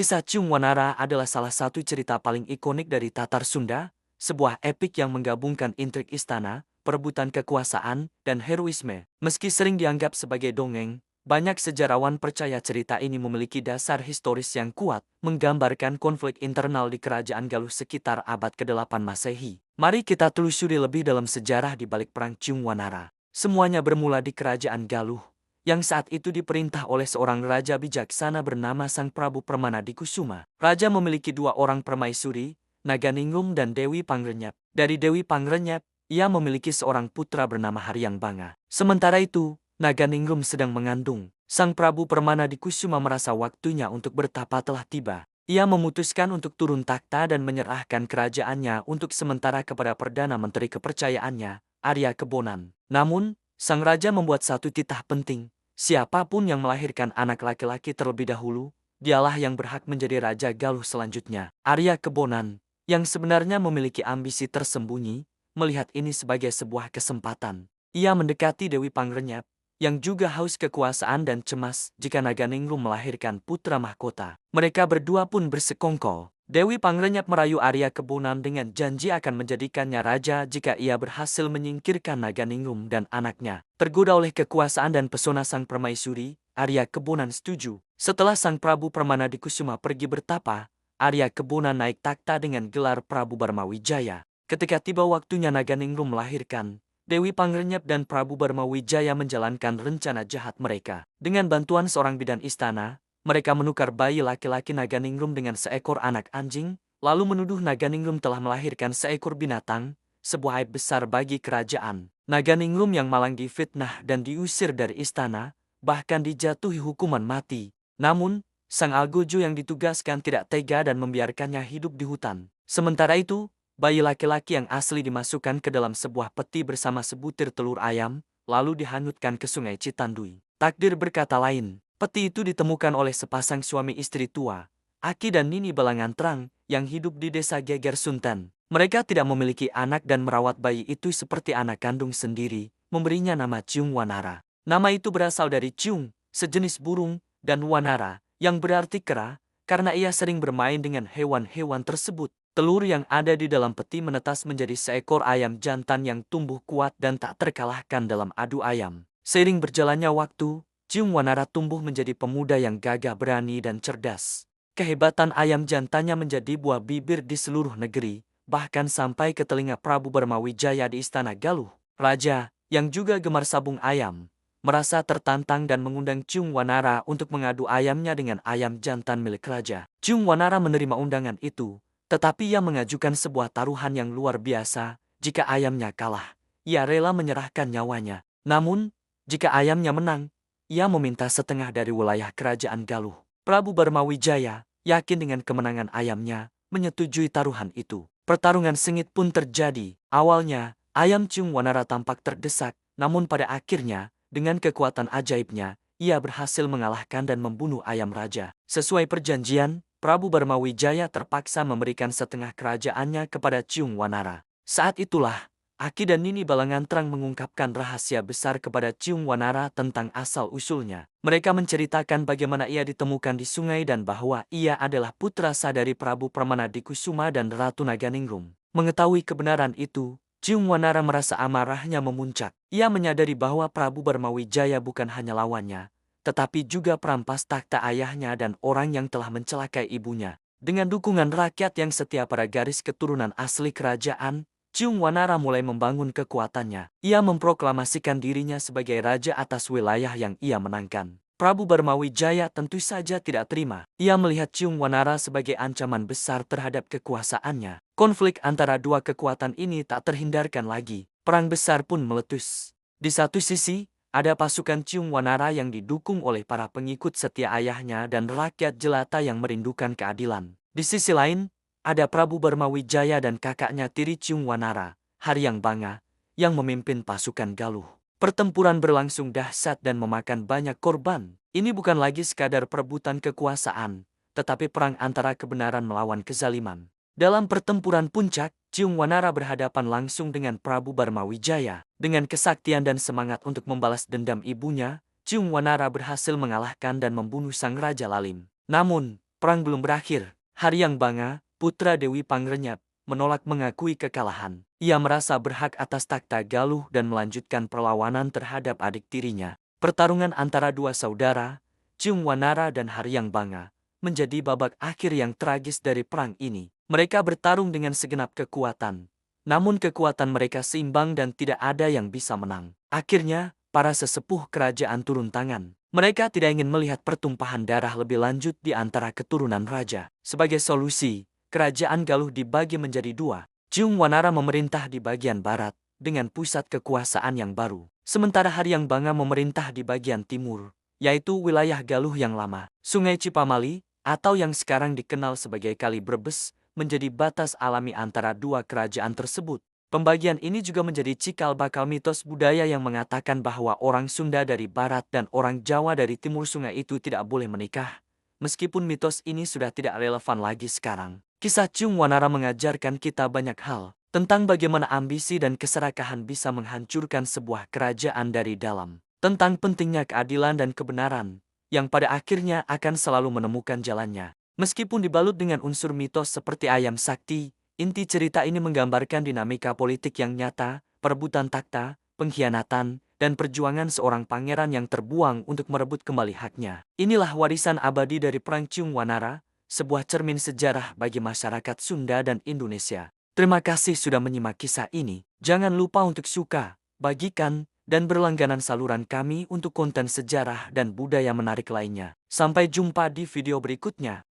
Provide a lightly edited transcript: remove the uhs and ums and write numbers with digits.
Kisah Cung Wanara adalah salah satu cerita paling ikonik dari Tatar Sunda, sebuah epik yang menggabungkan intrik istana, perebutan kekuasaan, dan heroisme. Meski sering dianggap sebagai dongeng, banyak sejarawan percaya cerita ini memiliki dasar historis yang kuat, menggambarkan konflik internal di kerajaan Galuh sekitar abad ke-8 Masehi. Mari kita telusuri lebih dalam sejarah di balik perang Cung Wanara. Semuanya bermula di kerajaan Galuh, yang saat itu diperintah oleh seorang raja bijaksana bernama Sang Prabu Permana di Kusuma. Raja memiliki dua orang permaisuri, Naganingrum dan Dewi Pangrenyap. Dari Dewi Pangrenyap, ia memiliki seorang putra bernama Haryang Banga. Sementara itu, Naganingrum sedang mengandung. Sang Prabu Permana di Kusuma merasa waktunya untuk bertapa telah tiba. Ia memutuskan untuk turun takhta dan menyerahkan kerajaannya untuk sementara kepada Perdana Menteri kepercayaannya, Arya Kebonan. Namun, sang raja membuat satu titah penting. Siapapun yang melahirkan anak laki-laki terlebih dahulu, dialah yang berhak menjadi Raja Galuh selanjutnya. Arya Kebonan, yang sebenarnya memiliki ambisi tersembunyi, melihat ini sebagai sebuah kesempatan. Ia mendekati Dewi Pangrenyap, yang juga haus kekuasaan dan cemas jika Naganingrum melahirkan putra mahkota. Mereka berdua pun bersekongkol. Dewi Pangrenyap merayu Arya Kebonan dengan janji akan menjadikannya raja jika ia berhasil menyingkirkan Naganingrum dan anaknya. Tergoda oleh kekuasaan dan pesona sang permaisuri, Arya Kebonan setuju. Setelah Sang Prabu Permana di Kusuma pergi bertapa, Arya Kebonan naik takhta dengan gelar Prabu Barmawijaya. Ketika tiba waktunya Naganingrum melahirkan, Dewi Pangrenyap dan Prabu Barmawijaya menjalankan rencana jahat mereka. Dengan bantuan seorang bidan istana, mereka menukar bayi laki-laki Naganingrum dengan seekor anak anjing, lalu menuduh Naganingrum telah melahirkan seekor binatang, sebuah aib besar bagi kerajaan. Naganingrum yang malang difitnah dan diusir dari istana, bahkan dijatuhi hukuman mati. Namun, sang algojo yang ditugaskan tidak tega dan membiarkannya hidup di hutan. Sementara itu, bayi laki-laki yang asli dimasukkan ke dalam sebuah peti bersama sebutir telur ayam, lalu dihanyutkan ke sungai Citandui. Takdir berkata lain. Peti itu ditemukan oleh sepasang suami istri tua, Aki dan Nini Balangan Terang, yang hidup di desa Geger Sunten. Mereka tidak memiliki anak dan merawat bayi itu seperti anak kandung sendiri, memberinya nama Cung Wanara. Nama itu berasal dari Cung, sejenis burung, dan Wanara, yang berarti kera, karena ia sering bermain dengan hewan-hewan tersebut. Telur yang ada di dalam peti menetas menjadi seekor ayam jantan yang tumbuh kuat dan tak terkalahkan dalam adu ayam. Seiring berjalannya waktu, Cung Wanara tumbuh menjadi pemuda yang gagah berani dan cerdas. Kehebatan ayam jantannya menjadi buah bibir di seluruh negeri, bahkan sampai ke telinga Prabu Barmawijaya di Istana Galuh. Raja, yang juga gemar sabung ayam, merasa tertantang dan mengundang Cung Wanara untuk mengadu ayamnya dengan ayam jantan milik raja. Cung Wanara menerima undangan itu, tetapi ia mengajukan sebuah taruhan yang luar biasa. Jika ayamnya kalah, ia rela menyerahkan nyawanya. Namun, jika ayamnya menang, ia meminta setengah dari wilayah kerajaan Galuh. Prabu Barmawijaya, yakin dengan kemenangan ayamnya, menyetujui taruhan itu. Pertarungan sengit pun terjadi. Awalnya, ayam Cung Wanara tampak terdesak, namun pada akhirnya, dengan kekuatan ajaibnya, ia berhasil mengalahkan dan membunuh ayam raja. Sesuai perjanjian, Prabu Barmawijaya terpaksa memberikan setengah kerajaannya kepada Cung Wanara. Saat itulah, Aki dan Nini Balangan Terang mengungkapkan rahasia besar kepada Cung Wanara tentang asal-usulnya. Mereka menceritakan bagaimana ia ditemukan di sungai dan bahwa ia adalah putra sadari Prabu Permana di Kusuma dan Ratu Naganingrum. Mengetahui kebenaran itu, Cung Wanara merasa amarahnya memuncak. Ia menyadari bahwa Prabu Barmawijaya bukan hanya lawannya, tetapi juga perampas takhta ayahnya dan orang yang telah mencelakai ibunya. Dengan dukungan rakyat yang setia pada garis keturunan asli kerajaan, Cung Wanara mulai membangun kekuatannya. Ia memproklamasikan dirinya sebagai raja atas wilayah yang ia menangkan. Prabu Barmawijaya tentu saja tidak terima. Ia melihat Cung Wanara sebagai ancaman besar terhadap kekuasaannya. Konflik antara dua kekuatan ini tak terhindarkan lagi. Perang besar pun meletus. Di satu sisi, ada pasukan Cung Wanara yang didukung oleh para pengikut setia ayahnya dan rakyat jelata yang merindukan keadilan. Di sisi lain, ada Prabu Barmawijaya dan kakaknya tiri Cung Wanara, Haryang Banga, yang memimpin pasukan Galuh. Pertempuran berlangsung dahsyat dan memakan banyak korban. Ini bukan lagi sekadar perebutan kekuasaan, tetapi perang antara kebenaran melawan kezaliman. Dalam pertempuran puncak, Cung Wanara berhadapan langsung dengan Prabu Barmawijaya. Dengan kesaktian dan semangat untuk membalas dendam ibunya, Cung Wanara berhasil mengalahkan dan membunuh sang Raja Lalim. Namun, perang belum berakhir. Haryang Banga, putra Dewi Pangrenyap, menolak mengakui kekalahan. Ia merasa berhak atas takhta Galuh dan melanjutkan perlawanan terhadap adik tirinya. Pertarungan antara dua saudara, Ciung Wanara dan Haryang Banga, menjadi babak akhir yang tragis dari perang ini. Mereka bertarung dengan segenap kekuatan. Namun kekuatan mereka seimbang dan tidak ada yang bisa menang. Akhirnya, para sesepuh kerajaan turun tangan. Mereka tidak ingin melihat pertumpahan darah lebih lanjut di antara keturunan raja. Sebagai solusi, kerajaan Galuh dibagi menjadi dua. Ciung Wanara memerintah di bagian barat, dengan pusat kekuasaan yang baru. Sementara Haryang Banga memerintah di bagian timur, yaitu wilayah Galuh yang lama. Sungai Cipamali, atau yang sekarang dikenal sebagai Kali Brebes, menjadi batas alami antara dua kerajaan tersebut. Pembagian ini juga menjadi cikal bakal mitos budaya yang mengatakan bahwa orang Sunda dari barat dan orang Jawa dari timur sungai itu tidak boleh menikah. Meskipun mitos ini sudah tidak relevan lagi sekarang. Kisah Ciung Wanara mengajarkan kita banyak hal tentang bagaimana ambisi dan keserakahan bisa menghancurkan sebuah kerajaan dari dalam. Tentang pentingnya keadilan dan kebenaran, yang pada akhirnya akan selalu menemukan jalannya. Meskipun dibalut dengan unsur mitos seperti ayam sakti, inti cerita ini menggambarkan dinamika politik yang nyata, perebutan takhta, pengkhianatan, dan perjuangan seorang pangeran yang terbuang untuk merebut kembali haknya. Inilah warisan abadi dari Perang Ciung Wanara, sebuah cermin sejarah bagi masyarakat Sunda dan Indonesia. Terima kasih sudah menyimak kisah ini. Jangan lupa untuk suka, bagikan, dan berlangganan saluran kami untuk konten sejarah dan budaya menarik lainnya. Sampai jumpa di video berikutnya.